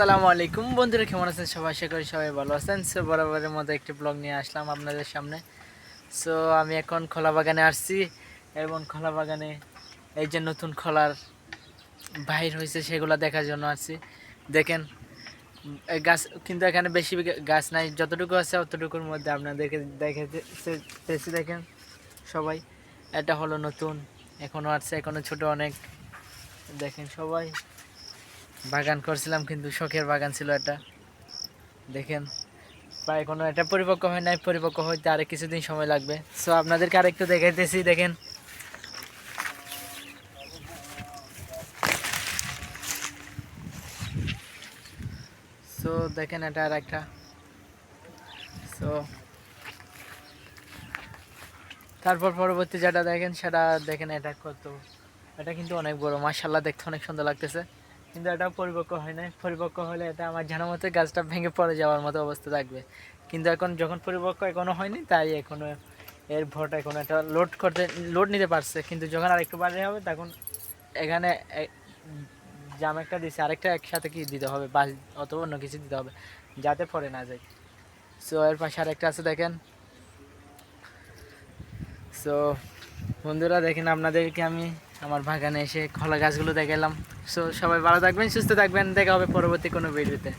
আসসালামু আলাইকুম বন্ধুরা, কেমন আছেন সবাই? আশা করি সবাই ভালো আছেন। সো বরাবরের মতো একটি ব্লগ নিয়ে আসলাম আপনাদের সামনে। সো আমি এখন খোলা বাগানে আসছি এবং খোলা বাগানে এই যে নতুন খোলার বাহির হয়েছে সেগুলো দেখার জন্য আসছি। দেখেন এই গাছ কিন্তু এখানে বেশি গাছ নাই, যতটুকু আছে অতটুকুর মধ্যে আপনাদেরকে দেখাইতেছি। দেখেন সবাই, এটা হলো নতুন, এখনও আছে, এখনও ছোট অনেক। দেখেন সবাই, বাগান করছিলাম কিন্তু শখের বাগান ছিল এটা। দেখেন প্রায় এখনো এটা পরিপক্ক হয় নাই, পরিপক্ক হইতে আরেক কিছুদিন সময় লাগবে। সো আপনাদেরকে আরেকটু দেখাইতেছি। দেখেন সো দেখেন এটা আর একটা। সো তারপর পরবর্তী যেটা দেখেন সেটা দেখেন, এটা কত, এটা কিন্তু অনেক বড়, মাশাআল্লাহ, দেখতে অনেক সুন্দর লাগতেছে। কিন্তু এটা পরিপক্ক হয় নাই, পরিপক্ক হলে এটা আমার জানার মতো গাছটা ভেঙে পড়ে যাওয়ার মতো অবস্থা থাকবে। কিন্তু এখন যখন পরিপক্ক এখনো হয়নি, তাই এখনো এর ভরটা এখন একটা লোড নিতে পারছে। কিন্তু যখন আরেকটু বাড়ি হবে তখন এখানে জাম একটা দিছে, আরেকটা একসাথে কি দিতে হবে, বাস অথবা অন্য কিছু দিতে হবে যাতে পরে না যায়। সো এর পাশে আরেকটা আছে দেখেন। সো বন্ধুরা দেখেন, আপনাদেরকে আমি আমার বাগানে এসে কলা গাছগুলো দেখালাম। সো সবাই ভালো থাকবেন, সুস্থ থাকবেন, দেখা হবে পরবর্তী কোনো ভিডিওতে।